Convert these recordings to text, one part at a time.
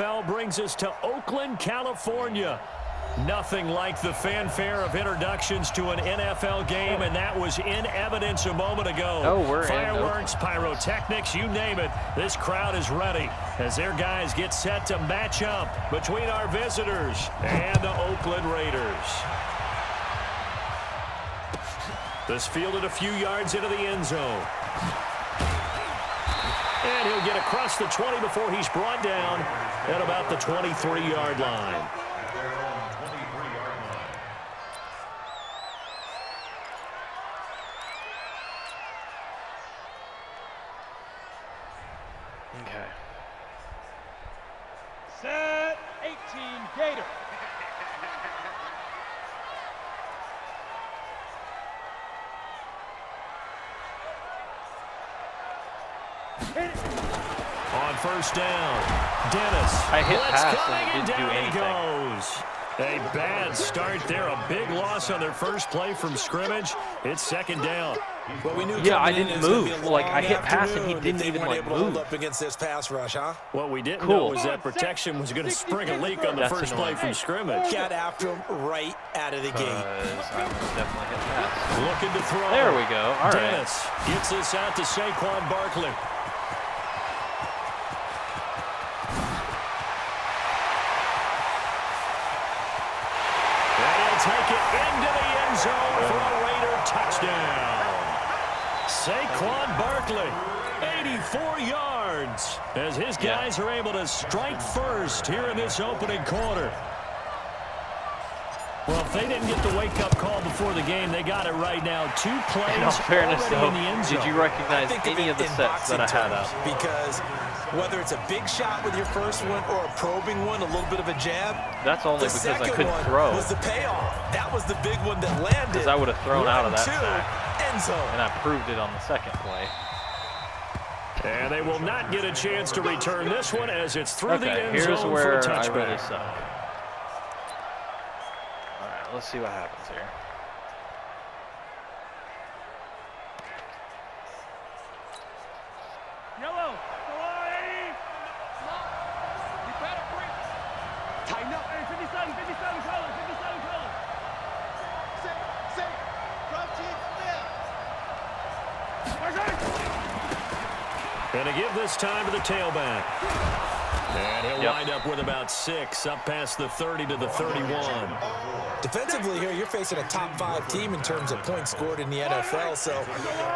NFL brings us to Oakland, California. Nothing like the fanfare of introductions to an NFL game, and that was in evidence a moment ago. Oh, we're fireworks, pyrotechnics, you name it. This crowd is ready as their guys get set to match up between our visitors and the Oakland Raiders. This fielded a few yards into the end zone. And he'll get across the 20 before he's brought down at about the 23-yard line. Okay. Set 18 Gator. On first down, Dennis. I hit pass coming, and it didn't do down anything. He goes. A bad start there. A big loss on their first play from scrimmage. It's second down. But we knew I didn't move. Like, I hit pass and he didn't even, like, move. Up against this pass rush, huh? What we didn't know was that protection was going to spring a leak on the first play from scrimmage. Got after him right out of the gate. I was definitely hit pass. Looking to throw. There we go. All right. Dennis gets this out to Saquon Barkley. Take it into the end zone for a Raider touchdown. Saquon Barkley, 84 yards, as his guys are able to strike first here in this opening quarter. Well, if they didn't get the wake-up call before the game, they got it right now. 2 plays In all fairness, already though, in the end zone. did you recognize any of the sets that I had up? Because whether it's a big shot with your first one or a probing one, a little bit of a jab, That's only the because I second couldn't one throw. was the payoff. That was the big one that landed. Because I would have thrown out of that 1-2, sack. end zone. And I proved it on the second play. And they will not get a chance to return this one as it's through the Okay, end here's zone where for a I touchback. really suck. All right, let's see what happens here. Yellow. You better bring. Tighten up. Hey, 57 colors, 57 colors. Sit. Drum team And to give this time to the tailback. And he'll wind up with about 6, up past the 30 to the 31. Defensively here, you're facing a top 5 team in terms of points scored in the NFL. So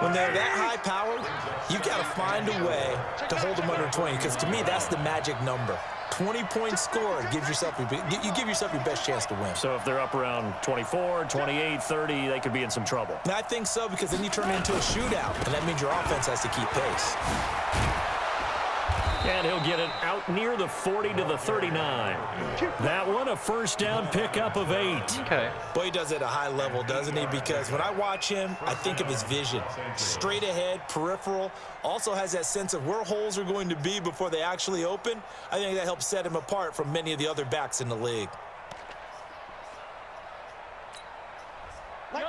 when they're that high powered, you've got to find a way to hold them under 20. Because to me, that's the magic number. 20 points scored gives yourself you give yourself your best chance to win. So if they're up around 24, 28, 30, they could be in some trouble. And I think so, because then you turn it into a shootout, and that means your offense has to keep pace. And he'll get it out near the 40 to the 39. That one, a first down pickup of 8. Okay. Boy, he does it at a high level, doesn't he? Because when I watch him, I think of his vision. Straight ahead, peripheral. Also has that sense of where holes are going to be before they actually open. I think that helps set him apart from many of the other backs in the league.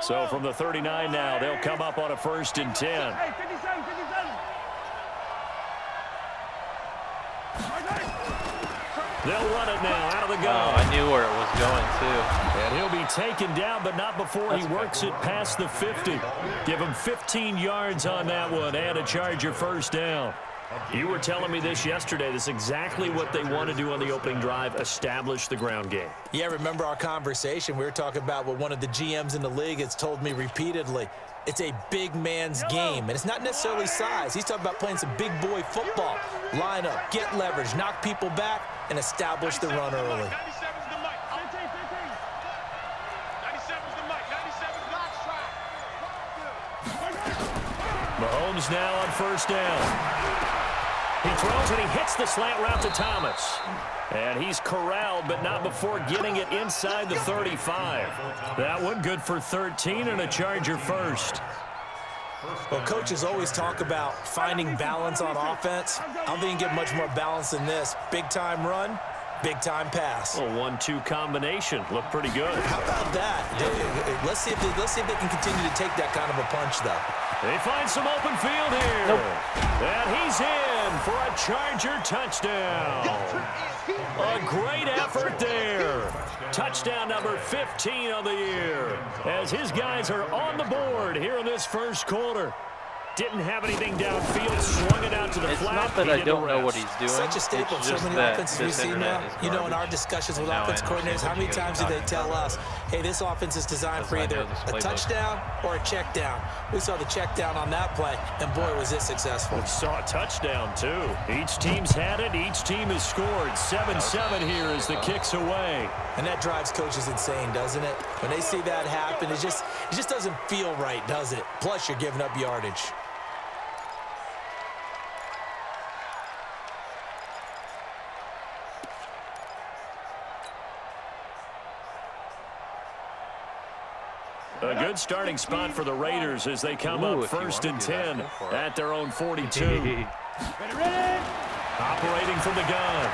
So from the 39 now, they'll come up on a 1st and 10. Hey, 57. They'll run it now out of the gun. Oh, I knew where it was going, too. And he'll be taken down, but not before he works it past the 50. Give him 15 yards on that one and a Charger first down. You were telling me this yesterday. This is exactly what they want to do on the opening drive, establish the ground game. Yeah, remember our conversation? We were talking about what one of the GMs in the league has told me repeatedly. It's a big man's game, and it's not necessarily size. He's talking about playing some big boy football. Line up, get leverage, knock people back, and establish the run early. 97's the mic. 15. 97's the mic. 97's not try. Mahomes now on first down. He throws and he hits the slant route to Thomas. And he's corralled, but not before getting it inside the 35. That one good for 13 and a Charger first. Well, coaches always talk about finding balance on offense. I don't think you can get much more balance than this. Big-time run, big-time pass. A 1-2 combination. Looked pretty good. How about that? Let's see if they can continue to take that kind of a punch, though. They find some open field here. Nope. And he's in for a Charger touchdown. A great effort there. Touchdown number 15 on the year as his guys are on the board here in this first quarter. Didn't have anything downfield, swung it out to the flat. It's not that I don't know what he's doing. Such a staple of so many offenses we see now. You know, in our discussions with offense coordinators, how many times do they tell us, hey, this offense is designed for either a touchdown or a check down? We saw the check down on that play, and boy, was it successful. We saw a touchdown, too. Each team's had it. Each team has scored. 7-7 here as the kick's away. And that drives coaches insane, doesn't it? When they see that happen, it just doesn't feel right, does it? Plus, you're giving up yardage. A good starting spot for the Raiders as they come up 1st and 10 at their own 42. Operating from the gun.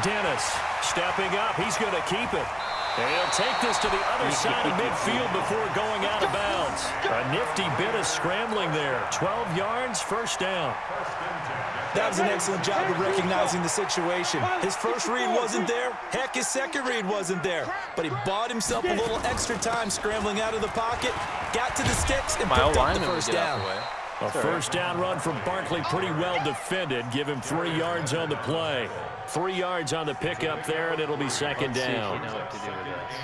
Dennis stepping up. He's going to keep it. And he'll take this to the other side of midfield before going out of bounds. A nifty bit of scrambling there. 12 yards, first down. That was an excellent job of recognizing the situation. His first read wasn't there. Heck, his second read wasn't there. But he bought himself a little extra time scrambling out of the pocket, got to the sticks, and picked up the first down. A first down run from Barkley, pretty well defended. Give him 3 yards on the play. 3 yards on the pickup there, and it'll be second down. You know what to do with this.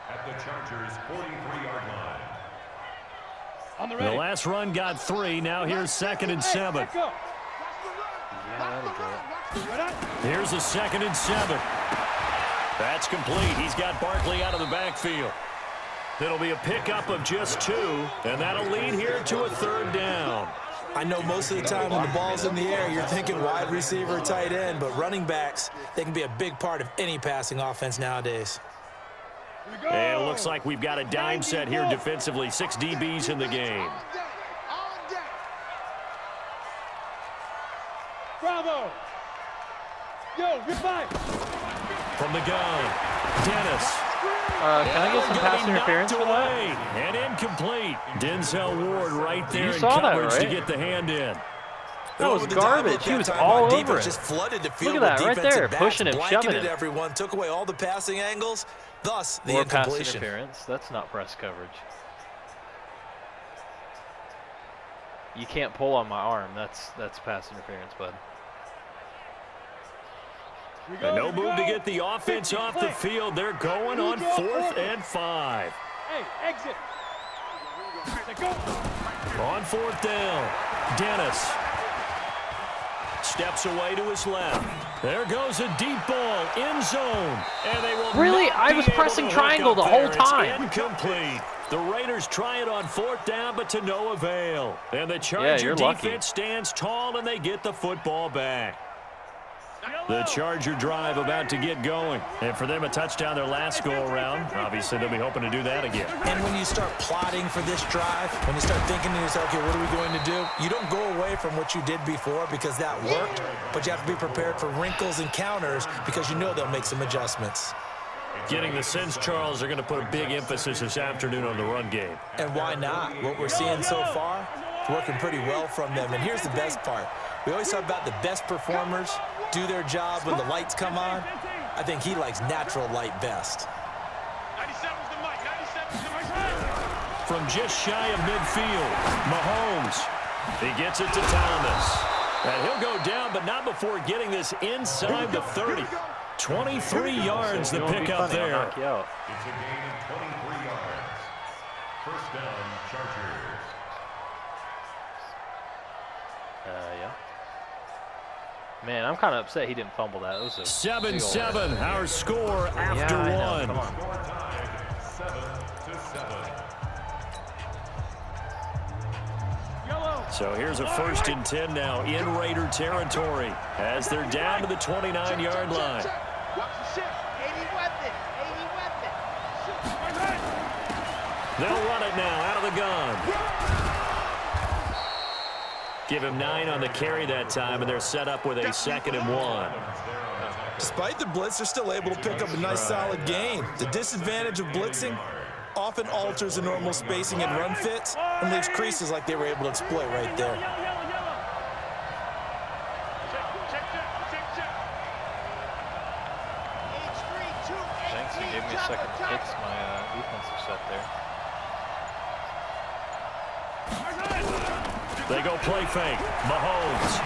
At the Chargers' 43-yard line. The last run got 3. Now here's 2nd and 7. Here's a 2nd and 7. That's complete. He's got Barkley out of the backfield. It'll be a pickup of just 2, and that'll lead here to a 3rd down. I know most of the time when the ball's in the air, you're thinking wide receiver, tight end, but running backs, they can be a big part of any passing offense nowadays. And it looks like we've got a dime set here defensively. 6 DBs in the game. Bravo! Yo, goodbye! From the gun, Dennis. Can I get some pass interference for that? And incomplete. Denzel Ward right there in saw that, coverage right? to get the hand in. That was garbage. He was all over it. Just flooded the field. Look at that with right there, defensive pushing him, backs, shoving blanketed him. everyone, took away all the passing angles, thus the Or pass incompletion. interference. That's not press coverage. You can't pull on my arm. That's pass interference, bud. And no move to get the offense off the field. They're going on 4th and 5. Hey, exit. Go. On 4th down, Dennis steps away to his left. There goes a deep ball, end zone, and they will Really? not I be was able pressing to triangle hook up the whole there. time. It's incomplete. The Raiders try it on 4th down, but to no avail. And the Charger you're lucky. defense stands tall, and they get the football back. The Charger drive about to get going. And for them, a touchdown their last go-around. Obviously, they'll be hoping to do that again. And when you start plotting for this drive, when you start thinking to yourself, okay, what are we going to do? You don't go away from what you did before because that worked, but you have to be prepared for wrinkles and counters because you know they'll make some adjustments. Getting the sense, Charles, are going to put a big emphasis this afternoon on the run game. And why not? What we're seeing so far, it's working pretty well from them. And here's the best part. We always talk about the best performers do their job when the lights come on. I think he likes natural light best. 97's the mic. 97's the mic. From just shy of midfield, Mahomes. He gets it to Thomas. And he'll go down, but not before getting this inside the 30. 23 yards the pickup there. Knock you out. It's a gain of 23 yards. First down, Chargers. Yeah. Man, I'm kind of upset he didn't fumble that. It was a 7-7, our score after one. Come on. Score tied 7-7. So here's a 1st and 10 now in Raider territory as they're down to the 29-yard line. Watch the ship. 80 weapon. 80 weapon. They'll run it now out of the gun. Give him 9 on the carry that time, and they're set up with a 2nd and 1. Despite the blitz, they're still able to pick up a nice solid gain. The disadvantage of blitzing often alters the normal spacing and run fits and leaves creases like they were able to exploit right there. Thanks, he gave me a second to fix my defensive set there. They go play fake. Mahomes.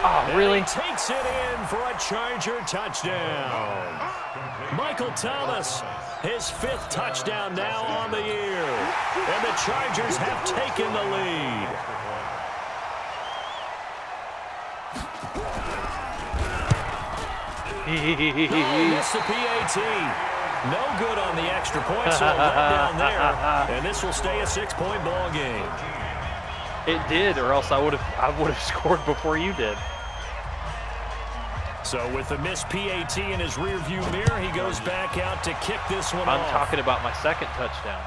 Oh, really? And he takes it in for a Charger touchdown. Michael Thomas, his 5th touchdown now on the year. And the Chargers have taken the lead. Missed the PAT. No good on the extra point, so right down there. And this will stay a 6-point ball game. It did, or else I would have scored before you did. So with the missed PAT in his rearview mirror, he goes back out to kick this one off. I'm talking about my second touchdown.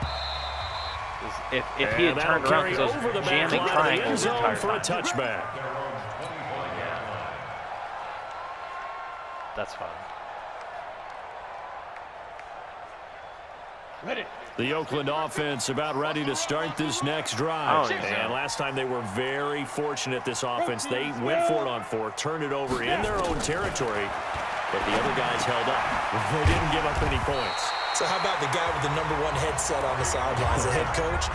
If he had turned around, because I was jamming triangles the entire for a time. touchback. Yeah. That's fine. Ready. The Oakland offense about ready to start this next drive. And last time they were very fortunate, this offense. They went for it on 4, turned it over in their own territory, but the other guys held up. They didn't give up any points. So how about the guy with the #1 headset on the sidelines, the head coach?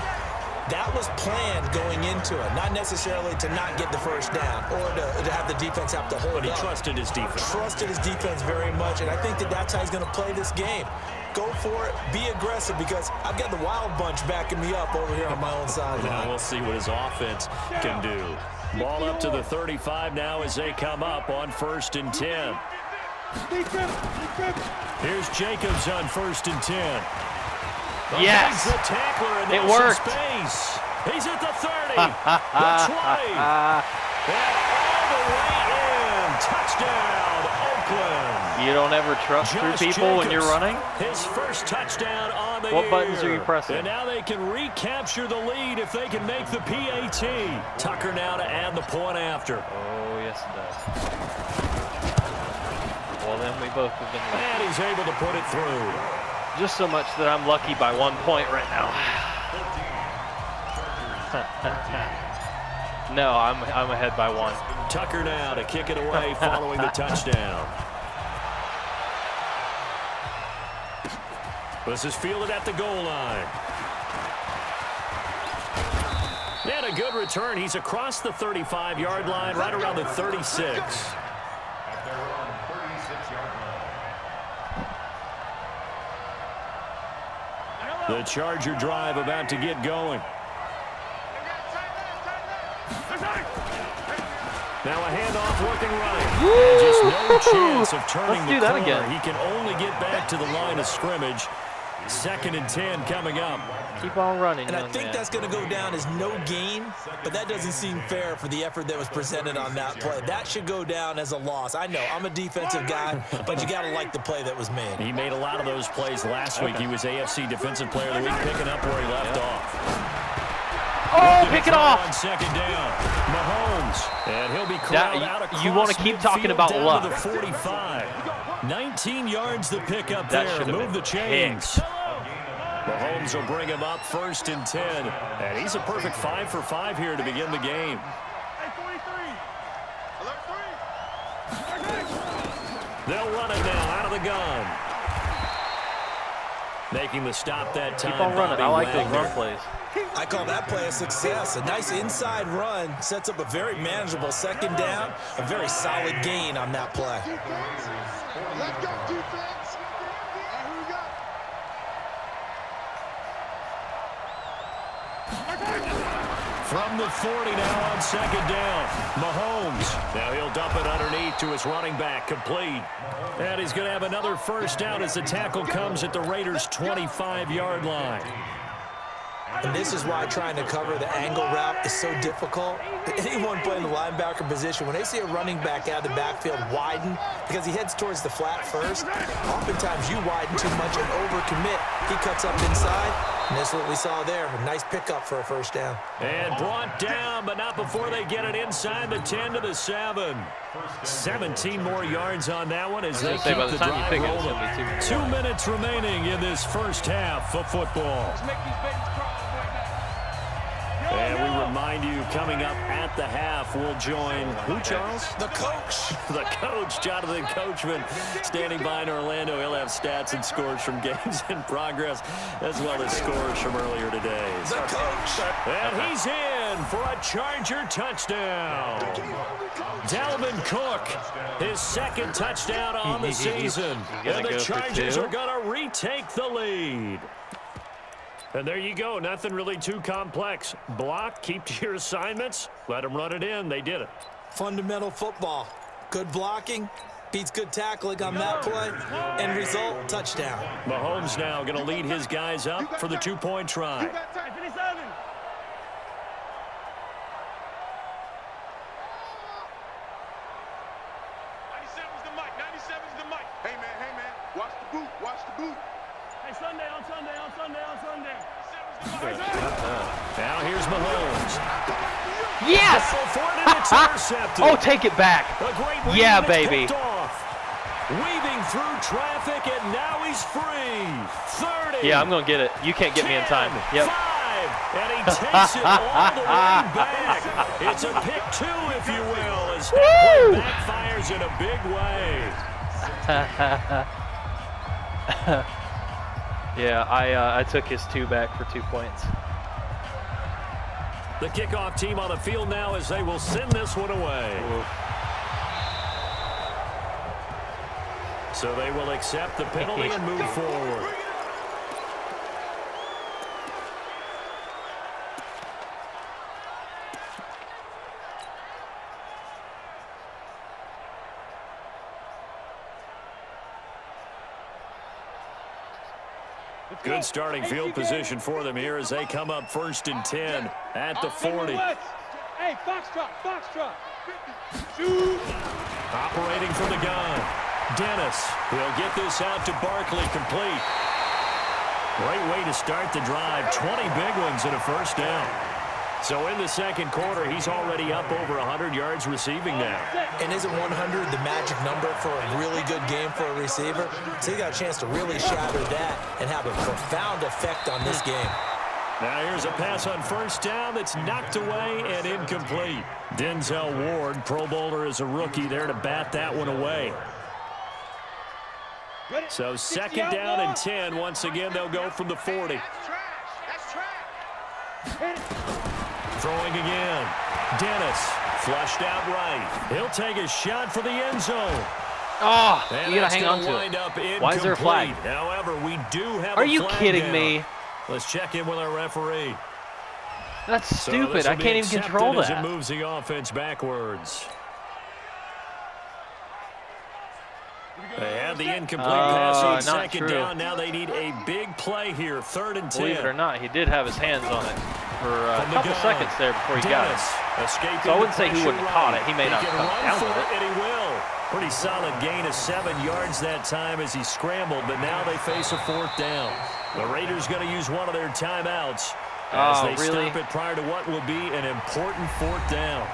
That was planned going into it, not necessarily to not get the first down or to have the defense have to hold But he up. trusted his defense. Trusted his defense very much, and I think that's how he's going to play this game. Go for it, be aggressive, because I've got the wild bunch backing me up over here on my own sideline. Now we'll see what his offense can do. Ball up to the 35 now as they come up on 1st and 10. Here's Jacobs on 1st and 10. Yes! The tackler and it worked. Space. He's at the 30, the 20, and all the way in. Touchdown, Oakland. You don't ever trust through people when you're running? His first touchdown on the year. What buttons are you pressing? And now they can recapture the lead if they can make the PAT. Tucker now to add the point after. Oh, yes it does. Well, then we both have been lucky. And he's able to put it through. Just so much that I'm lucky by 1 point right now. No, I'm ahead by 1. Tucker now to kick it away following the touchdown. This is fielded at the goal line. And a good return. He's across the 35-yard line, right around the 36. At their own 36-yard line. The Charger drive about to get going. Now a handoff working right. And just no chance of turning the corner. Again. He can only get back to the line of scrimmage. 2nd and 10 coming up. Keep on running, And I think that's going to go down as no gain, but that doesn't seem fair for the effort that was presented on that play. That should go down as a loss. I know, I'm a defensive guy, but you got to like the play that was made. He made a lot of those plays last week. He was AFC Defensive Player of the Week, picking up where he left off. Oh, pick it off! On 2nd down, Mahomes, and he'll be corralled out across you want to keep talking about down luck. to the 45. 19 yards to pick up That there. should have Move the been chains. Mahomes will bring him up 1st and 10. And he's a perfect 5 for 5 here to begin the game. They'll run it now out of the gun. Making the stop that time. Keep on running. Bobby I like those Wagner. run plays. I call that play a success. A nice inside run sets up a very manageable 2nd down. A very solid gain on that play. Let's go, defense. And who we got? From the 40 now on 2nd down. Mahomes. Now he'll dump it underneath to his running back. Complete. And he's going to have another 1st down as the tackle comes at the Raiders' 25-yard line. And this is why trying to cover the angle route is so difficult. Anyone playing the linebacker position, when they see a running back out of the backfield widen, because he heads towards the flat first, oftentimes you widen too much and overcommit. He cuts up inside, and that's what we saw there. A nice pickup for a 1st down. And brought down, but not before they get it inside the 10 to the 7. 17 more yards on that one as they keep by the the time you drive pick it, it's rolling. gonna be 2 2 minutes remaining in this 1st half of football. Let's make these babies cry. And we remind you, coming up at the half, we'll join who, Charles? The coach. The coach, Jonathan Coachman, standing by in Orlando. He'll have stats and scores from games in progress, as well as scores from earlier today. The coach. And he's in for a Charger touchdown. Dalvin Cook, his second touchdown on the season. And the Chargers are going to retake the lead. And there you go. Nothing really too complex. Block, keep to your assignments, let them run it in. They did it. Fundamental football. Good blocking beats good tackling on that play. End result, touchdown. Mahomes now going to lead his guys up for the two-point try. Now here's Mahomes. Yes! Oh, take it back. Yeah, baby. Weaving through traffic, and now he's free. 30. Yeah, I'm going to get it. You can't get 10, me in time. Yep. 5, and he takes it all the way back. It's a pick 2, if you will, as that play backfires in a big way. Yeah, I took his 2 back for 2 points. The kickoff team on the field now as they will send this one away. Oof. So they will accept the penalty and move forward. Good starting field position for them here as they come up 1st and 10 at the 40. Hey, foxtrot. Operating from the gun. Dennis will get this out to Barkley, complete. Great way to start the drive. 20 big ones and a first down. So in the second quarter, he's already up over 100 yards receiving now. And isn't 100 the magic number for a really good game for a receiver? So he got a chance to really shatter that and have a profound effect on this game. Now here's a pass on first down that's knocked away and incomplete. Denzel Ward, Pro Bowler as a rookie, there to bat that one away. So second down and 10. Once again, they'll go from the 40. That's trash. Throwing again. Dennis flushed out right. He'll take a shot for the end zone. Oh, And you got to hang on to it. Why is there a flag? However, we do have Are a you flag kidding down. me? Let's check in with our referee. That's So stupid. this I will be can't even accepted control as that. it moves the offense backwards. They had the incomplete pass on not second true. down. Now they need a big play here. 3rd and 10. Believe it or not, he did have his hands on it for a From the couple gun. seconds there before he got Dennis it. escaping So I wouldn't the say he pressure wouldn't have caught it. He may He not can have come run down for with it, it. and he will. Pretty solid gain of 7 yards that time as he scrambled, but now they face a 4th down. The Raiders going to use one of their timeouts as they really? stop it prior to what will be an important 4th down.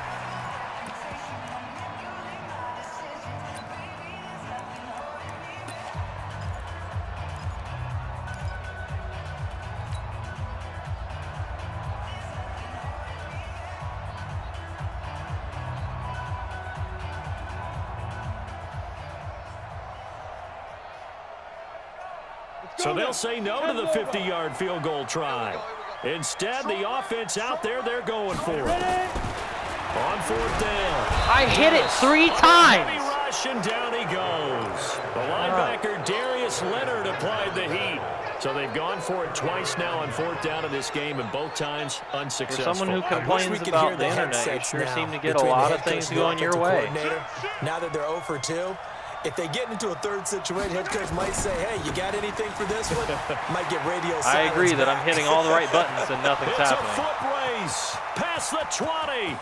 So they'll say no to the 50-yard field goal try. Instead, the offense out there, they're going for it. On 4th down. I hit it 3 Heavy times. rush, and down he goes. The linebacker, Darius Leonard, applied the heat. So they've gone for it twice now on 4th down in this game, and both times For unsuccessful. someone who I wish we complains could about hear the internet, you headsets sure now seem to get a between the lot head of coach things and the going your offensive way. coordinator. Now that they're 0 for 2, if they get into a 3rd situation, head coach might say, hey, you got anything for this one? Might get radio silence. I agree that I'm back. hitting all the right buttons and nothing's It's happening. a foot race past the 20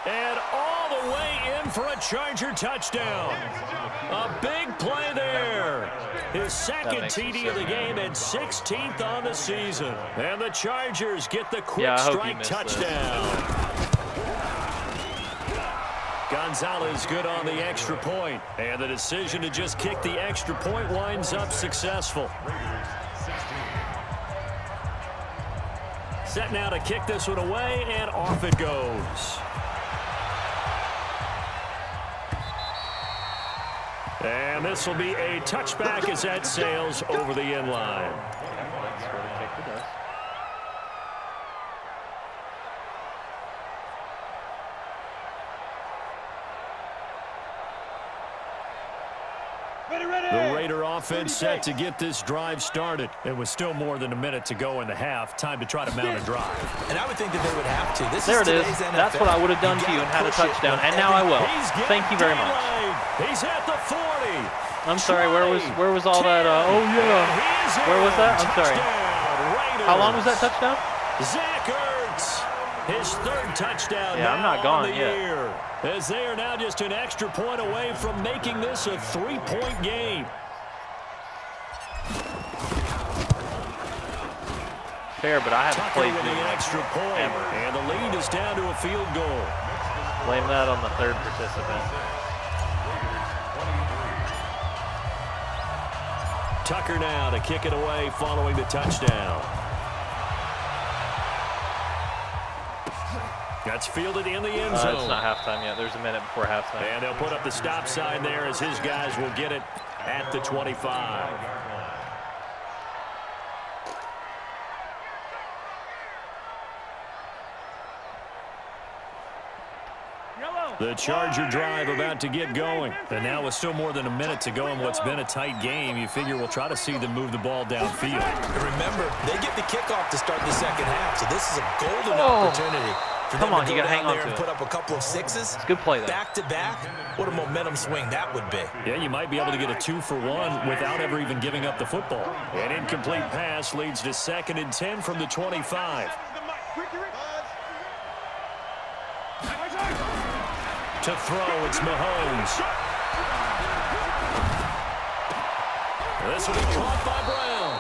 and all the way in for a Charger touchdown. A big play there. His second makes me TD of the sick. game and 16th on the season. And the Chargers get the quick Yeah, I hope you strike missed touchdown. Gonzalez good on the extra point, and the decision to just kick the extra point winds up successful. Set now to kick this one away, and off it goes. And this will be a touchback as that sails over the end line. That's what a kicker does. The Raider offense set to get this drive started. It was still more than a minute to go in the half. Time to try to mount a drive. And I would think that they would have to. There it is. That's what I would have done to you and had a touchdown. And now I will. Thank you very much. He's at the 40. I'm sorry. Where was all that? Oh yeah. Where was that? I'm sorry. How long was that touchdown? Zach Ertz, his third touchdown. Yeah, I'm not gone yet. Year, as they are now just an extra point away from making this a 3-point game. Fair, but I haven't Tucker played with the extra point, ever. and the lead is down to a field goal. Blame that on the third participant. Tucker now to kick it away following the touchdown. That's fielded in the end zone. It's not halftime yet. There's a minute before halftime. And they'll put up the stop sign there as his guys will get it at the 25. The Charger drive about to get going. And now with still more than a minute to go in what's been a tight game, you figure we'll try to see them move the ball downfield. And remember, they get the kickoff to start the second half, so this is a golden opportunity for them to go down there and put up a couple of sixes. It's a good play there. Back-to-back. What a momentum swing that would be. Yeah, you might be able to get a 2-for-1 without ever even giving up the football. An incomplete pass leads to 2nd and 10 from the 25. To throw, it's Mahomes. This will be caught by Brown.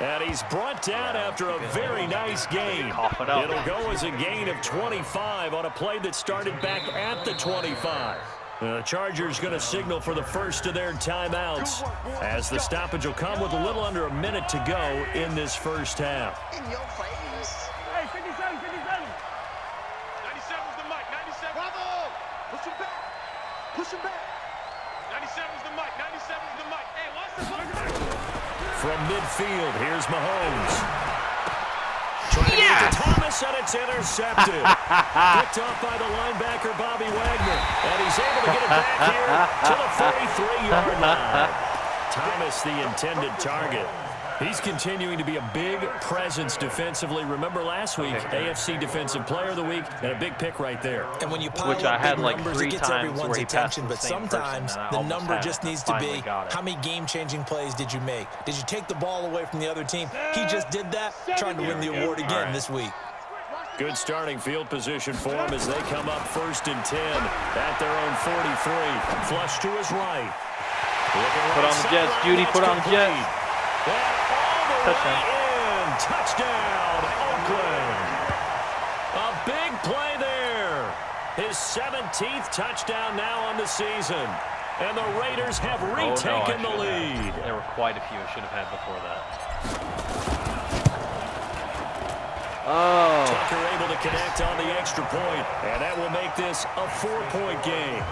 And he's brought down after a very nice gain. It'll go as a gain of 25 on a play that started back at the 25. The Chargers going to signal for the first of their timeouts as the stoppage will come with a little under a minute to go in this first half. In your face. Hey, 57, 57. 97's the mic, 97. Bravo! Push him back. Push him back. 97's the mic, 97's the mic. Hey, watch the fuck. From midfield, here's Mahomes. Trying to get to Thomas, and it's intercepted. Picked off by the linebacker, Bobby Wagner. And he's able to get it back here to the 43-yard line. Thomas, the intended target. He's continuing to be a big presence defensively. Remember last week, AFC Defensive Player of the Week, and a big pick right there. And when you pile Which I had like numbers, 3 it gets times everyone's where he attention, passed but the same sometimes person, the and I number almost just had it. needs to Finally be got it. how many game-changing plays did you make? Did you take the ball away from the other team? He just did that, trying to win the award again this week. Good starting field position for him as they come up 1st and 10 at their own 43. Flush to his right. Put on the Jets, Judy. Put on the Jets. Touchdown. Touchdown, Oakland. A big play there. His 17th touchdown now on the season. And the Raiders have retaken the lead. There were quite a few I should have had before that. Oh. Tucker able to connect on the extra point, and that will make this a 4-point game.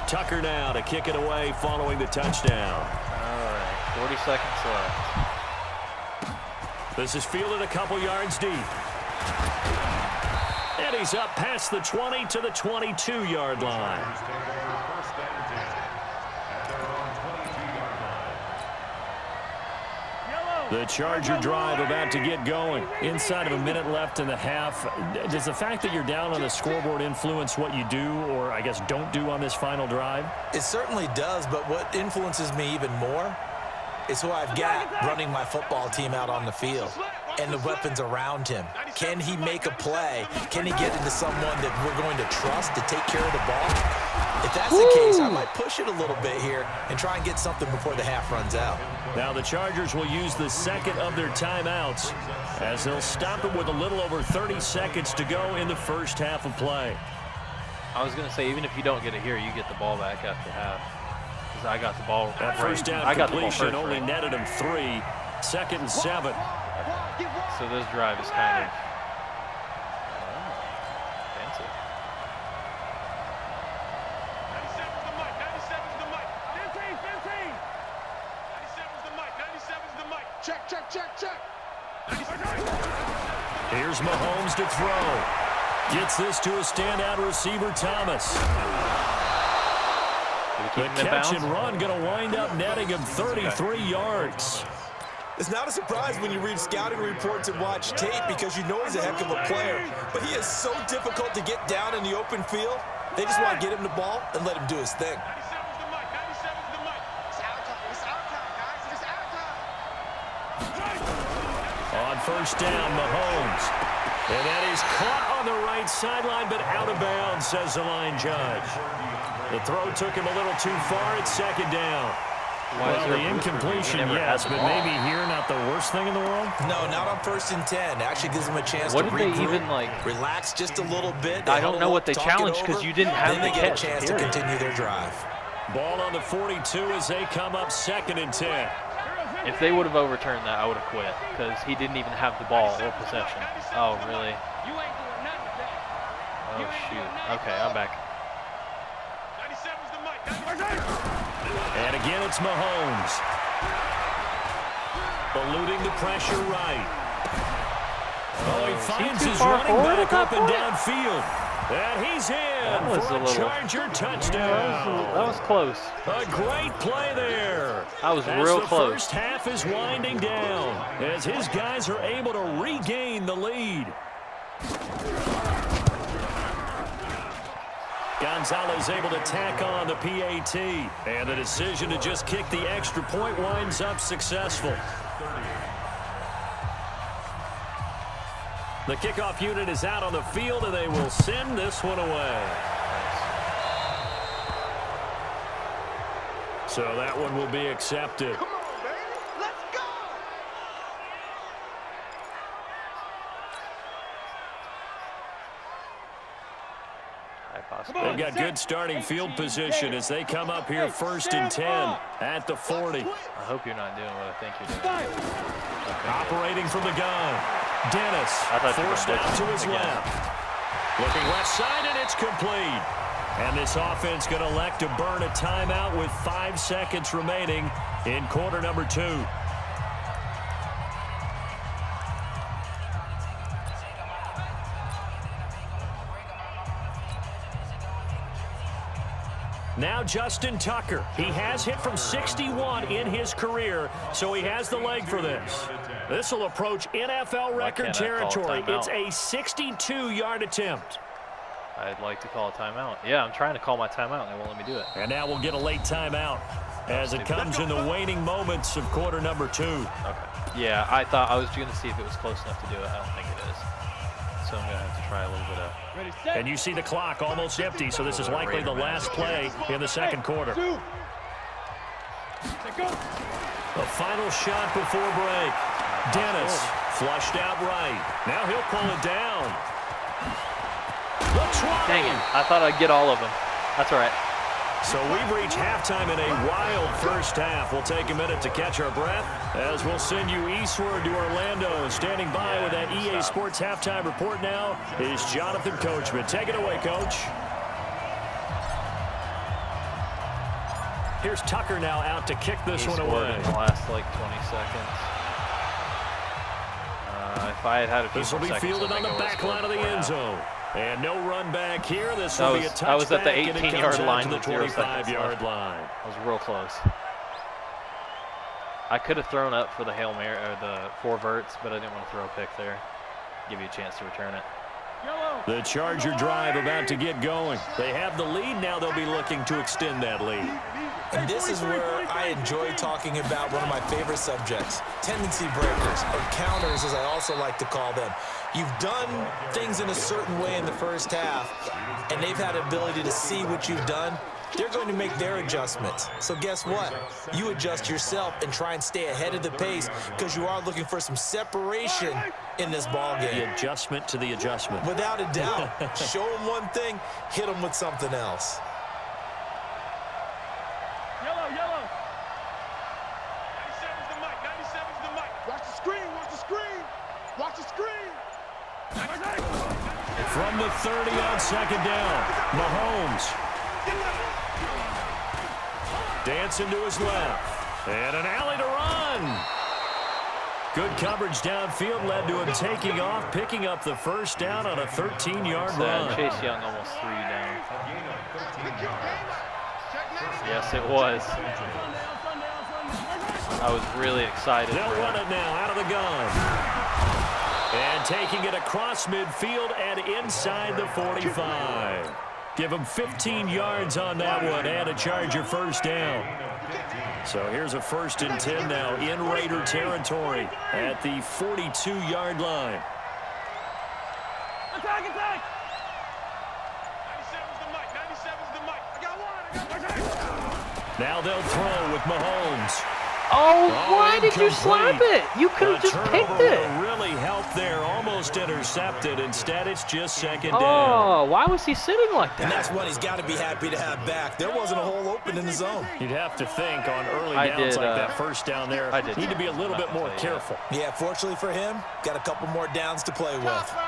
Tucker now to kick it away following the touchdown. All right, 40 seconds left. This is fielded a couple yards deep. And he's up past the 20 to the 22-yard line. The Charger drive about to get going. Inside of a minute left in the half. Does the fact that you're down on the scoreboard influence what you do, or I guess don't do on this final drive? It certainly does, but what influences me even more is who I've got running my football team out on the field and the weapons around him. Can he make a play? Can he get into someone that we're going to trust to take care of the ball? If that's the case, I might push it a little bit here and try and get something before the half runs out. Now the Chargers will use the second of their timeouts as they'll stop it with a little over 30 seconds to go in the first half of play. I was going to say, even if you don't get it here, you get the ball back after half. Because I got the ball. That first down completion only netted him 3. 2nd and 7. So this drive is kind of fancy. 97's the mic. 97's the mic. 15. 97's the mic. 97's the mic. Check. Here's Mahomes to throw. Gets this to a standout receiver, Thomas. The catch and run going to wind up netting him 33 yards. It's not a surprise when you read scouting reports and watch tape because you know he's a heck of a player. But he is so difficult to get down in the open field. They just want to get him the ball and let him do his thing. 97's the mic. 97's the mic. It's our time. It's our time, guys. It's our time. On first down, Mahomes. And that is caught on the right sideline, but out of bounds, says the line judge. The throw took him a little too far at 2nd down. Well, the incompletion, yes, but maybe here not the worst thing in the world? No, not on 1st and 10. Actually gives them a chance to regroup, they even, like, relax just a little bit. I don't know what they challenged because you didn't have then the they get catch, a chance to continue their drive. Ball on the 42 as they come up 2nd and 10. If they would have overturned that, I would have quit because he didn't even have the ball or possession. Oh, really? You ain't doing nothing with that. Oh, shoot. Okay, I'm back. 97's the mic. And again, it's Mahomes. Eluding the pressure right. Oh, he finds his running back up and downfield. And he's in for a Charger touchdown. That was close. A great play there. That was real close. The first half is winding down as his guys are able to regain the lead. Gonzalez able to tack on the PAT. And the decision to just kick the extra point winds up successful. The kickoff unit is out on the field, and they will send this one away. So that one will be accepted. Come on, baby. Let's go. They've got good starting field position as they come up here 1st and 10 at the 40. I hope you're not doing what I think you're doing. Okay. Operating from the gun. Dennis forced out to his left. Looking left side, and it's complete. And this offense going to elect to burn a timeout with 5 seconds remaining in quarter number 2. Now Justin Tucker. He has hit from 61 in his career, so he has the leg for this. This will approach NFL record territory. It's a 62-yard attempt. I'd like to call a timeout. Yeah, I'm trying to call my timeout, and they won't let me do it. And now we'll get a late timeout as it comes in the waning moments of quarter number 2. Okay. Yeah, I thought I was going to see if it was close enough to do it. I don't think it is. So I'm going to have to try a little bit of... And you see the clock almost empty, so this is likely the last play in the second quarter. The final shot before break. Dennis flushed out right. Now he'll pull it down. Dang it. I thought I'd get all of them. That's all right. So we've reached halftime in a wild first half. We'll take a minute to catch our breath as we'll send you eastward to Orlando. Standing by with that EA Sports halftime report now is Jonathan Coachman. Take it away, Coach. Here's Tucker now out to kick this one away. In the last, like, 20 seconds. If I had a few this will be fielded on the back line of the end zone. And no run back here. This will be a touchback. I was at the 18-yard line to the 25-yard line. I was real close. I could have thrown up for the Hail Mary or the 4 verts, but I didn't want to throw a pick there. Give you a chance to return it. The Charger drive about to get going. They have the lead now. They'll be looking to extend that lead. And this is where I enjoy talking about one of my favorite subjects, tendency breakers, or counters as I also like to call them. You've done things in a certain way in the first half, and they've had the ability to see what you've done. They're going to make their adjustments. So guess what? You adjust yourself and try and stay ahead of the pace because you are looking for some separation in this ball game. The adjustment to the adjustment. Without a doubt. Show them one thing, hit them with something else. Yellow. 97's the mic. 97's the mic. Watch the screen. From the 30 on second down, Mahomes. Dancing to his left. And an alley to run. Good coverage downfield led to him taking off, picking up the first down on a 13-yard run. Chase Young almost 3 down. Yes, it was. I was really excited. They'll run it now out of the gun. And taking it across midfield and inside the 45. Give him 15 yards on that one and a Charger first down. So here's a 1st and 10 now in Raider territory at the 42-yard line. Attack, attack. 97's the mic. 97's the mic. I got one. Now they'll throw with Mahomes. Oh, why did you slap it? You could have just picked it. Really helped there. Almost intercepted. Instead, it's just second down. Oh, why was he sitting like that? And that's one he's got to be happy to have back. There wasn't a hole open in the zone. You'd have to think on early downs like that first down there, need to be a little bit more careful. Yeah, fortunately for him, got a couple more downs to play with. Chopper.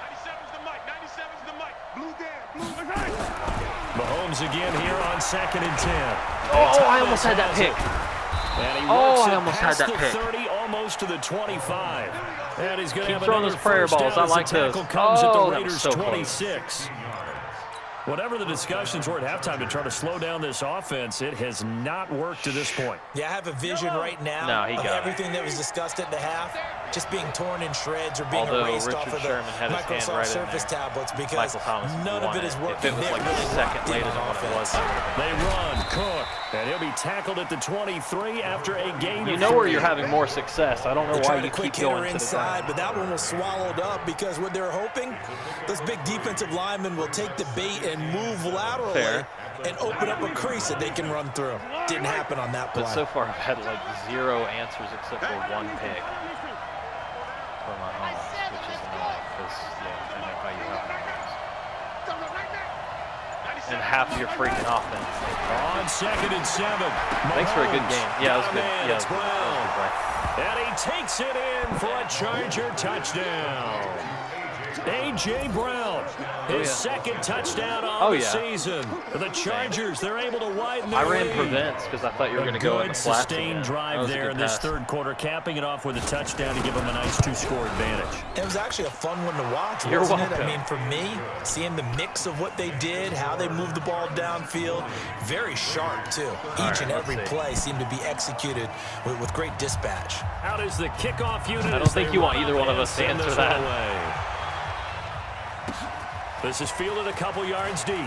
97's the mic. 97's the mic. Blue down. Blue. Mahomes again here on 2nd and 10. Oh, I almost had that pick. And he Oh, works I it almost had past that the pick. 30, almost to the 25. And he's going to Keep have throwing another those prayer first balls. down I as the like those. tackle comes at Oh, the that was Raiders' so close. 26. Whatever the discussions were at halftime to try to slow down this offense, it has not worked to this point. Yeah, I have a vision right now of got everything that was discussed at the half just being torn in shreds or being Although erased Richard off of the Sherman had his hand Microsoft right in Surface there. tablets because Michael Thomas none of won it is it. working. If it was They're like really a second locked in later on than what it was, offense. that would have They run Cook, and he'll be tackled at the 23 after a gain been. You of know where 3. you're having more success. I don't know They why tried you a quick keep going hitter to the inside, ground. but that one was swallowed up because what they're hoping, those big defensive linemen will take the bait and move laterally Fair. and open up a crease that they can run through. Didn't happen on that play. But so far, I've had like 0 answers except for 1 pick for my home, which is annoying because, yeah, I know how you have my and half of your freaking offense. On 2nd and 7. Thanks for a good Mahomes. game. Yeah, that was good. Down man, Yeah, it's that was good. Brown. And he takes it in for a Charger touchdown. A.J. Brown, his second touchdown on the season. The Chargers, they're able to widen their I ran lead. prevents because I thought you were going to go in the Good flats sustained again. That drive was a there good in this pass. third quarter, capping it off with a touchdown to give them a nice 2-score advantage. It was actually a fun one to watch, You're wasn't it? welcome. I mean, for me, seeing the mix of what they did, how they moved the ball downfield, very sharp, too. Each and every play seemed to be executed with great dispatch. How does the kickoff unit? I don't think you want either one of us to answer that. Away. This is fielded a couple yards deep.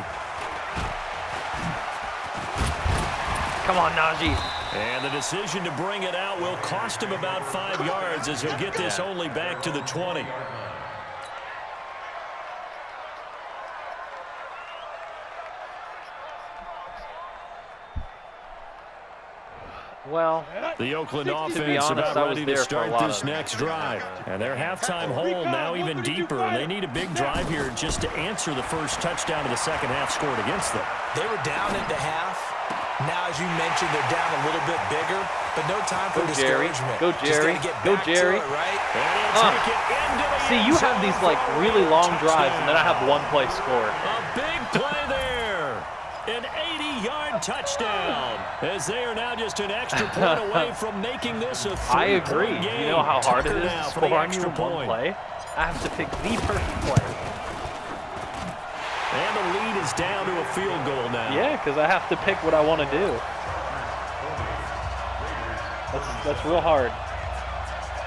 Come on, Najee. And the decision to bring it out will cost him about 5 yards as he'll get this only back to the 20. Well, The Oakland be offense honest, about I was ready there to for a start lot this of it. next drive. And their halftime hole now even deeper. And they need a big drive here just to answer the first touchdown of the second half scored against them. They were down at the half. Now, as you mentioned, they're down a little bit bigger, but no time for Go, Jerry. discouragement. Go, Just Jerry. gotta get Go, back Jerry. To it, right? And he'll take it into the see, end you have zone these like for a really long drives, touchdown. and then I have 1 play score. A big play there. An 80-yard touchdown. As they are now just an extra point away from making this a 3-point I agree. game. You know how hard it Tucker is now to for the score on you extra in 1 point. play? I have to pick the perfect play. And the lead is down to a field goal now. Yeah, because I have to pick what I want to do. That's real hard.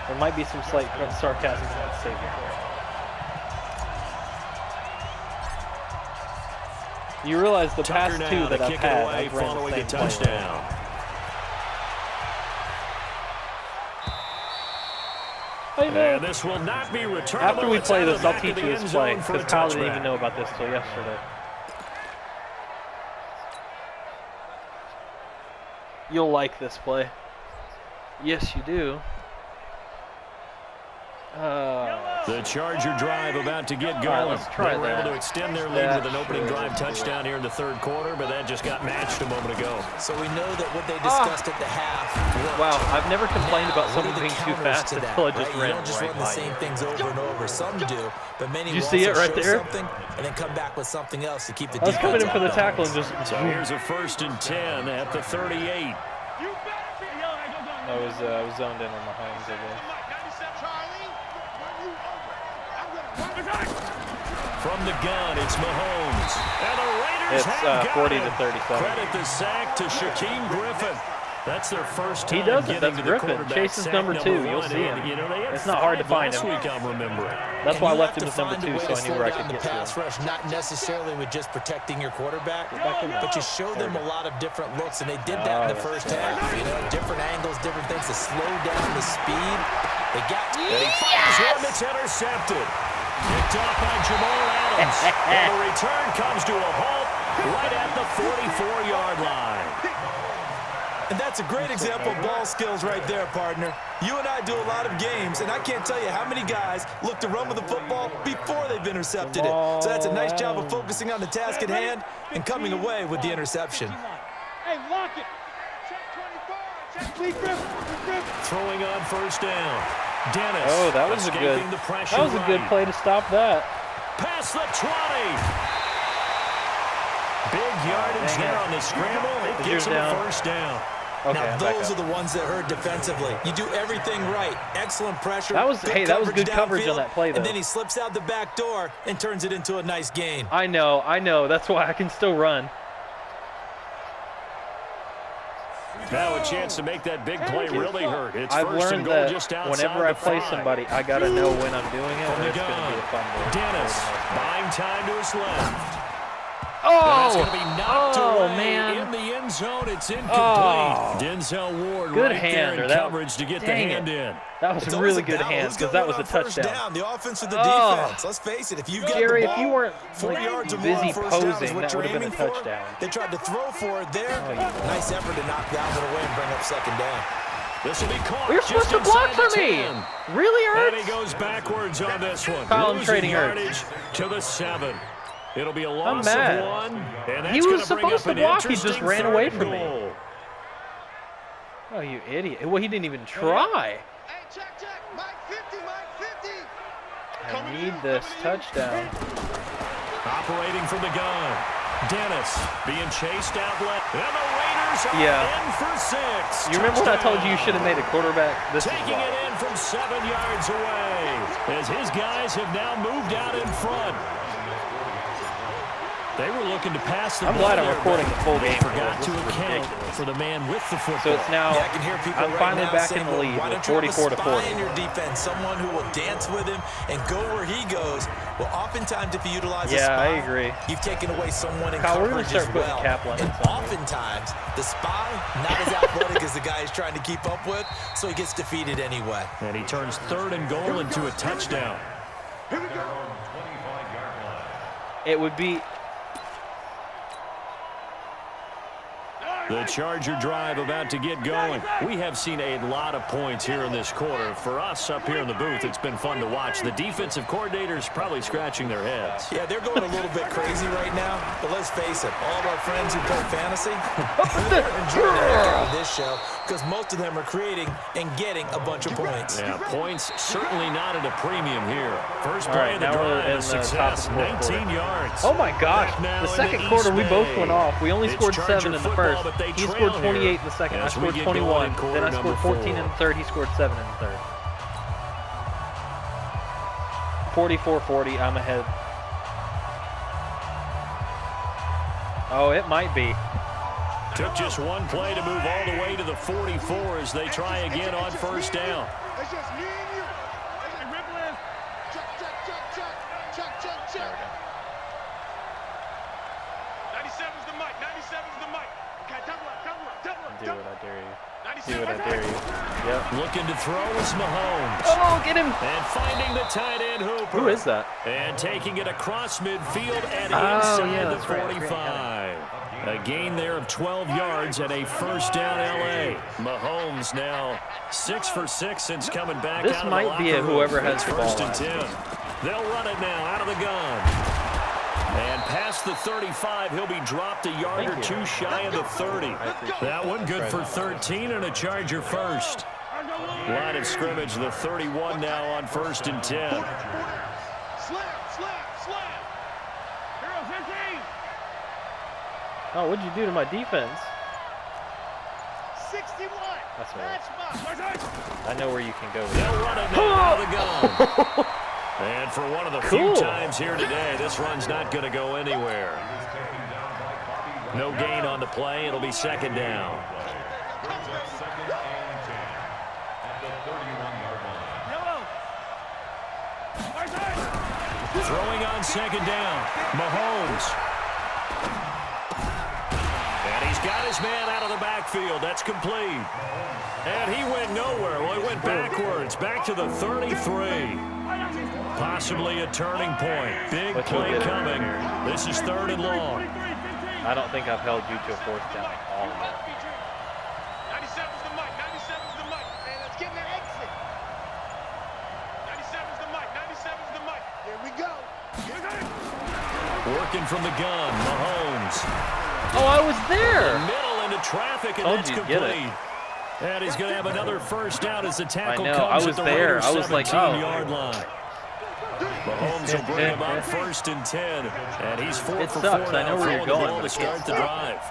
There might be some slight sarcasm in that statement. You realize the Tucker past now 2 to that I've kick it had, away I've ran following the a same play. touchdown. Hey, man. And this will not be returned. After we play this, I'll teach you this play, because Kyle didn't even know about this till yesterday. You'll like this play. Yes, you do. The Charger drive about to get right, going. let's try They were able that. to extend their lead with an opening Sure. drive touchdown here in the third quarter, but that just got matched a moment ago. So we know that what they discussed at the half worked. Wow, I've never complained Now, about what someone are the being too counters fast to that, until it just right? You ran don't just right run the by same you. things over and over. Some do, but many You will see it also right show there? something and then come back with something else to keep the I was coming defense in for the off tackle balance. and just. So here's a 1st and 10 at the 38. I was zoned in on Mahomes, I guess. From the gun, it's Mahomes. And the Raiders It's have got 40 him. to 37. Credit the sack to Shaquem Griffin. That's their first time He does it. getting That's to the Griffin. quarterback. Chase is sack number 2. You'll one. see And, him. you know, they had It's not hard to 5 find last him. week, I'm remembering. That's why I And you left have him to as number find a 2, way so to I knew slow where I down could the get to him. pass rush, not necessarily with just protecting your quarterback, but you show them a lot of different looks, and they did that in the first half. You know, different angles, different things to slow down the speed. They got. And he fires one that's intercepted. Picked off by Jamal Adams. And the return comes to a halt right at the 44-yard line. And that's a great example of ball skills right there, partner. You and I do a lot of games, and I can't tell you how many guys look to run with the football before they've intercepted it. So that's a nice job of focusing on the task at hand and coming away with the interception. Hey, lock it. Check 24. Check Throwing on 1st down. Dennis. Oh, that was a escaping the pressure good right. play to stop that. Past the 20. Big yardage dang there it. on the scramble. It Is gets yours him a down? 1st down. Okay, Now, I'm back those are up. the ones that hurt defensively. You do everything right. Excellent pressure. That was- hey, that was good coverage on downfield, that play, though. And then he slips out the back door and turns it into a nice gain. I know. That's why I can still run. Now a chance to make that big play really hurt. It's I've 1st and learned goal that just outside whenever I the play 5. somebody, I got to know when I'm doing it, From or the it's going to gun, be a fumble. Dennis buying time to his left. Oh! That's going to be knocked away man. in the end zone. It's incomplete. Oh. Denzel Ward Good right hand, there or in that- coverage to get the dang hand it. in. That was It's a always really good battle. hand Who's because gonna that was win a on first touchdown. down? The offense or the Oh. defense? Let's face it. If you got Jerry, the ball, if you weren't 4 yards or more busy on first down is posing, what that you're would have been aiming a for. touchdown. They tried to throw for it there. Oh, you Nice effort to knock that one away and bring up 2nd down. This will be caught. You're supposed to block inside for the me. 10. Really, And he Ertz? goes backwards on this one. Kyle, I'm Losing trading Ertz. yardage to the 7. It'll be a loss mad. of 1. And He that's was gonna bring supposed up to an block. He just interesting ran 3rd away and from me. goal. Oh, you idiot. Well, he didn't even try. Hey, check. Mike 50, Mike 50. I need this touchdown. Operating from the gun. Dennis being chased out left. And the Raiders are Yeah. in for 6. You remember when I told you you Touchdown. should have made a quarterback? This is Taking why. it in from 7 yards away as his guys have now moved out in front. They were looking to pass the I'm ball glad I'm there, recording but the full they game. forgot This to is account ridiculous. for the man with the football. So it's now, Yeah, I can hear people I'm right finally now back saying, in the well, lead why with don't you have a 44 to spy 40. in your defense, someone who will dance with him and go where he goes. Well, oftentimes if you utilize a Yeah, spy, I agree. you've taken away someone in Kyle, we're gonna coverage start as putting well. cap limits And on you. oftentimes, the spy, not as athletic as the guy he's trying to keep up with, so he gets defeated anyway. And he turns 3rd and goal into a touchdown. Down 25-yard line. It would be... The Charger drive about to get going. We have seen a lot of points here in this quarter. For us up here in the booth, it's been fun to watch. The defensive coordinators probably scratching their heads. Yeah, they're going a little bit crazy right now, but let's face it, all of our friends who play fantasy, they're enjoying the heck out of this show because most of them are creating and getting a bunch of points. Yeah, points certainly not at a premium here. First All play right, of the now we're drive, in a the top success, of the fourth 19 quarter. yards. Oh my gosh, Back now the in second the quarter East we both Bay. went off. We only It's scored Charger 7 in the football, first. but they He trail scored 28 here in the second. I as we scored get going 21. in quarter Then I scored number 14 in four. the third. He scored 7 in the third. 44-40, I'm ahead. Oh, it might be. Took just one play to move all the way to the 44 as they try again on first down. It's just me and you. Hey, Rippling. Check. 97's the mic. 97's the mic. Okay, double up. Do it, I dare you. Do it, I dare you. Yep. Looking to throw is Mahomes. Oh, get him! And finding the tight end Hooper. Who is that? And taking it across midfield and Oh, inside yeah, the that's right. 45. A gain there of 12 yards and a first down L.A. Mahomes now 6 for 6 since coming back This out of the might locker be room. whoever has It's the first ball and 10. They'll run it now out of the gun. And past the 35, he'll be dropped a yard or two shy of the 30. That one good for 13 and a Charger first. Line of scrimmage, the 31 now on first and 10. Slam, slam, slam. Hero 15. Oh, what'd you do to my defense? 61. That's all right. Match box. I know where you can go with They'll that. run it now out of the gun. And for one of the Cool. few times here today, this run's not going to go anywhere. No gain on the play. It'll be second down. Second and 10 at the 31-yard line. Throwing on second down. Mahomes. And he's got his man out of the backfield. That's complete. And he went nowhere. Well, he went backwards. Back to the 33. Possibly a turning point. Big play coming. This is third and long. I don't think I've held you to a fourth down at all yet. 97's the mic. 97's the mic. Man, let's get in the exit. 97's the mic. 97's the mic. Here we go. Working from the gun. Mahomes. Oh, I was there. Middle into traffic, and Told that's you to get it. complete. And he's going to have another first down as the tackle I know, comes I was at the there. Raiders' I was like, oh. 17-yard line. Mahomes will bring him up first and 10, and he's 4 It for sucks. 4 I know now, where you're throwing the going, ball but to I can't start the drive.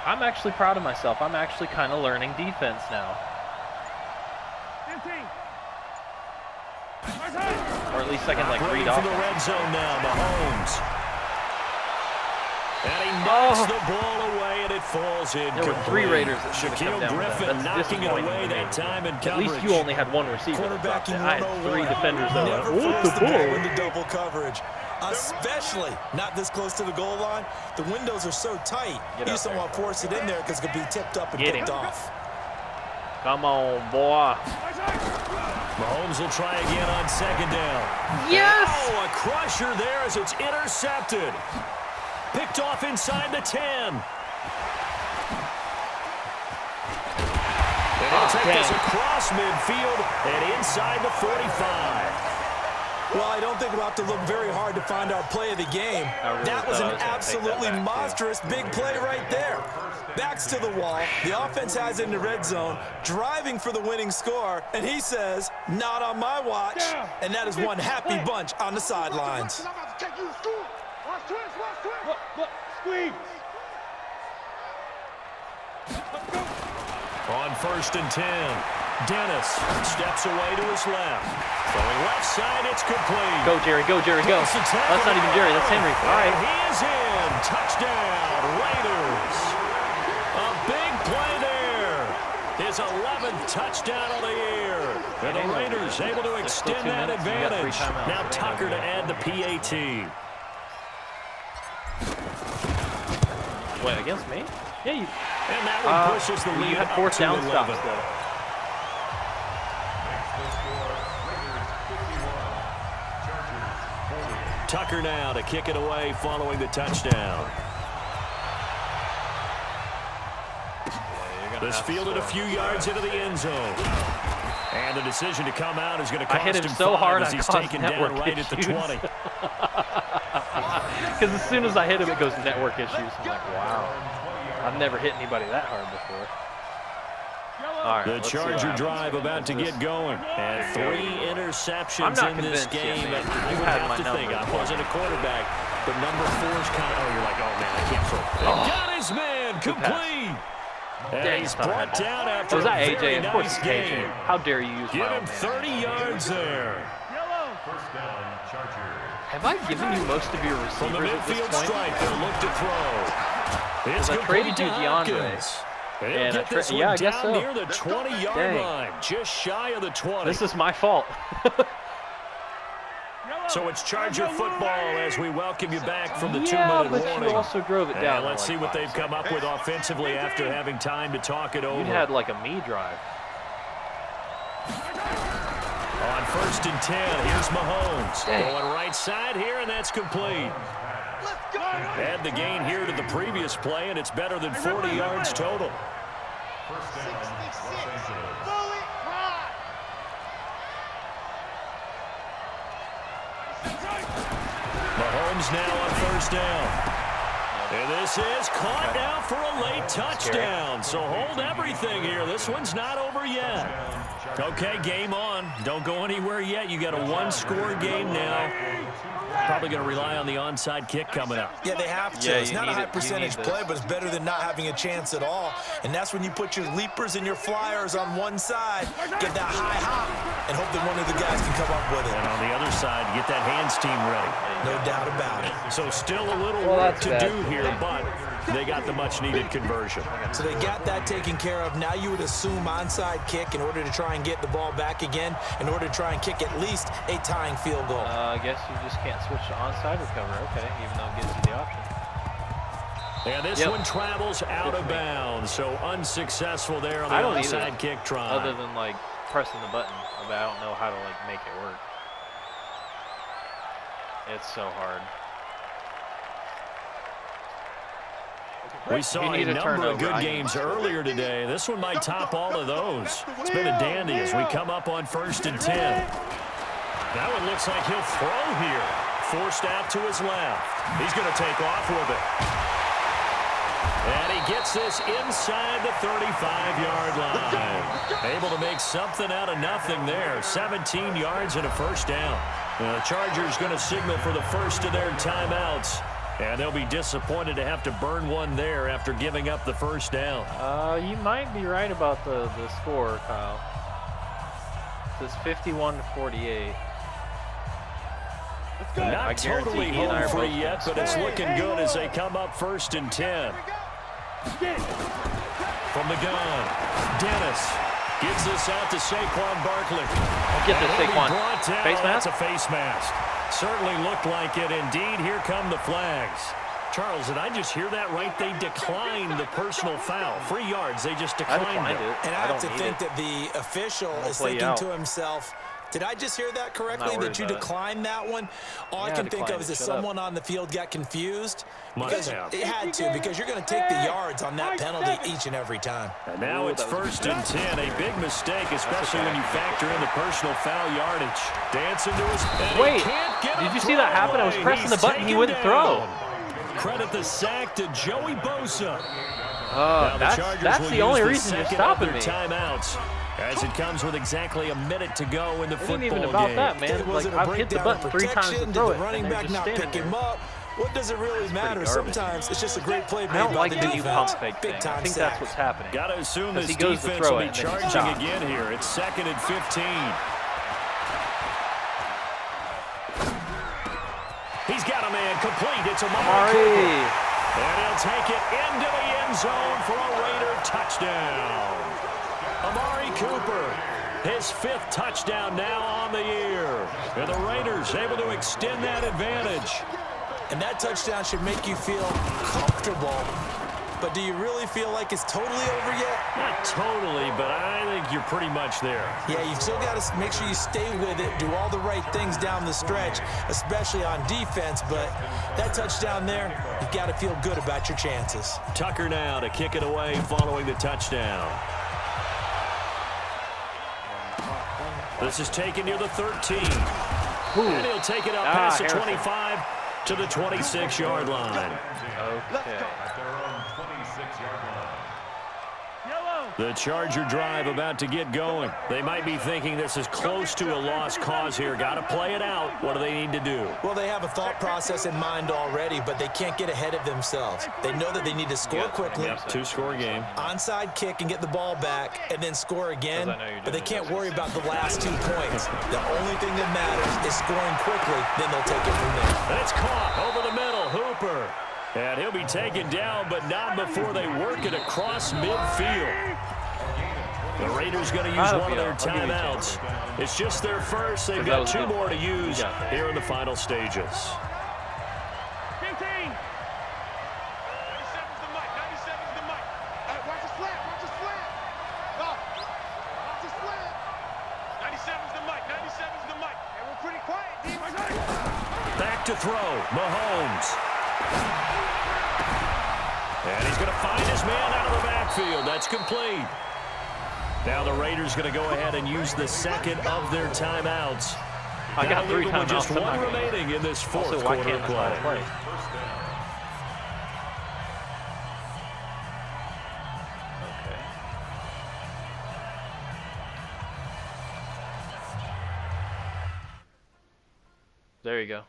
I'm actually proud of myself. I'm actually kind of learning defense now. 15. Or at least I can, like, Ready read for off. the red zone now, Mahomes. And he knocks the ball away, and it falls in. There were 3 Raiders that should have come Shaquille down with that. Griffin That's knocking it disappointing away to me. that time in At coverage. least you only had one receiver. that dropped Quarterbacking it. I had 3 101. defenders that Never went, force "What's the the ball ball?" into double coverage, especially not this close to the goal line. The windows are so tight. Get You up just don't there. want to force it in there because it could be tipped up and Get picked him. off. Come on, boy. Mahomes will try again on second down. Yes! Oh, a crusher there as it's intercepted. Picked off inside the 10. And he'll take this dang. across midfield and inside the 45. Well, I don't think we'll have to look very hard to find our play of the game. I really That was thought I an was gonna take that absolutely back, too. monstrous big play right there. Backs to the wall. The offense has it in the red zone, driving for the winning score, and he says, not on my watch. And that is one happy bunch on the sidelines. I'm about to take you to school. Watch twist, watch twist. Look, squeeze. On first and 10, Dennis steps away to his left. Throwing left side, it's complete. Go, Jerry, go, Jerry, go. It's a tackle. That's not even Jerry, that's Henry. All And right. he is in. Touchdown, Raiders. A big play there. His 11th touchdown of the year. And the Raiders able to extend that 2 minutes, and you got 3 advantage. timeouts. Now Tucker to add the PAT. Wait, against me? Yeah, you. And that one pushes the lead You had up 4th to down 11. stops, though. Tucker now to kick it away following the touchdown. This fielded a few yards into the end zone. And the decision to come out is going to I cost hit him him so 5 hard as I he's caused taken down network right at the issues. 20. Because as soon as I hit him, it goes network issues. I'm like, wow. I've never hit anybody that hard before. All right, The let's see what Charger happens. drive about to get going. And 3 interceptions I'm not in this convinced yet, game. man. I You would had have my to think. number. I wasn't a quarterback. But number 4's kind of, you're like, oh, man, I can't throw. Got his man complete. And Dang, he's I thought I brought had down after Was a that very AJ? Of course nice it's AJ. game. How dare you use Give my him own 30 man. yards there. First down, Charger. Have I given you most of your From the receivers at midfield this point? stripe, they'll look to throw. It's I complete traded you to DeAndre. Hopkins. He'll And get this one yeah, I guess down so. near the 20-yard Dang. line, just shy of the 20. This is my fault. So it's Charger football as we welcome you back from the Yeah, 2-minute but warning. you also drove it down. And let's to see like what 5 they've come up with offensively after having time to talk it over. You had like a me drive. On first and 10, here's Mahomes. Dang. Going right side here, and that's complete. Add the gain here to the previous play, and it's better than 40 yards total. First down, Los Angeles. Mahomes now on first down. And this is caught now for a late touchdown. So hold everything here. This one's not over yet. Okay, game on. Don't go anywhere yet. You got a one-score game now. Probably going to rely on the onside kick coming up. Yeah, they have to. Yeah, it's not a high percentage play, but it's better than not having a chance at all. And that's when you put your leapers and your flyers on one side, get that high hop, and hope that one of the guys can come up with it. And on the other side, get that hands team ready. No doubt about it. So still a little work to do here, but they got the much-needed conversion. So they got that taken care of. Now you would assume onside kick in order to try and get the ball back again, in order to try and kick at least a tying field goal. I guess you just can't switch to onside recover, okay, even though it gives you the option. And this one travels out of bounds, so unsuccessful there on the onside kick try. Other than, like, pressing the button, but I don't know how to, like, make it work. It's so hard. We saw a number of good games earlier today. This one might top all of those. It's been a dandy as we come up on 1st and 10. That one looks like he'll throw here. Forced out to his left. He's going to take off with it. And he gets this inside the 35-yard line. Able to make something out of nothing there. 17 yards and a first down. The Chargers going to signal for the first of their timeouts. And they'll be disappointed to have to burn one there after giving up the first down. You might be right about the score, Kyle. It's 51-48. Not totally home free yet, but it's looking good as they come up 1st and 10. From the gun, Dennis gives this out to Saquon Barkley. Get this, Saquon. Face mask? That's a face mask. Certainly looked like it. Indeed, here come the flags. Charles, did I just hear that right? They declined the personal foul. 3 yards, they just declined it. And I have to think that the official is thinking to himself, did I just hear that correctly, that you declined that one? All I can think of is that someone on the field got confused. Because it had to, because you're going to take the yards on that penalty each and every time. And now it's 1st and 10. A big mistake, especially when you factor in the personal foul yardage. Dancing to his head. Wait, did you see that happen? I was pressing the button, he wouldn't throw. Credit the sack to Joey Bosa. That's the only reason you're stopping me. Timeouts. As it comes with exactly a minute to go in the football game. It ain't even about that, man. Like, I've hit the button 3 times to throw it, running back not pick him up. What does it really matter? Sometimes it's just a great play made by the defense. I don't like the new pump fake thing. I think that's what's happening. Got to assume this defense will be charging again here. It's 2nd and 15. He's got a man complete. It's Amari. And he'll take it into the end zone for a Raider touchdown. Amari Cooper, his 5th touchdown now on the year. And the Raiders able to extend that advantage. And that touchdown should make you feel comfortable. But do you really feel like it's totally over yet? Not totally, but I think you're pretty much there. Yeah, you've still got to make sure you stay with it, do all the right things down the stretch, especially on defense. But that touchdown there, you've got to feel good about your chances. Tucker now to kick it away following the touchdown. This is taken near the 13. And he'll take it up past the 25 to the 26-yard line. Okay. The Charger drive about to get going. They might be thinking this is close to a lost cause here. Got to play it out. What do they need to do? Well, they have a thought process in mind already, but they can't get ahead of themselves. They know that they need to score quickly. Yep, 2-score game. Onside kick and get the ball back and then score again, but they can't worry about the last 2 points. The only thing that matters is scoring quickly, then they'll take it from there. And it's caught over the middle. Hooper. And he'll be taken down, but not before they work it across midfield. The Raiders going to use one of their timeouts. It's just their first. They've got 2 more to use here in the final stages. 15. 97's the mic. 97's the mic. Watch the slant. Watch the slant. Watch the slant. 97's the mic. 97's the mic. And we're pretty quiet, team. Back to throw. Mahomes. And he's going to find his man out of the backfield. That's complete. Now the Raiders going to go ahead and use the second of their timeouts. I got 3 with timeouts. just one remaining in this fourth Also, why quarter can't of I call a play. play? Okay. There you go.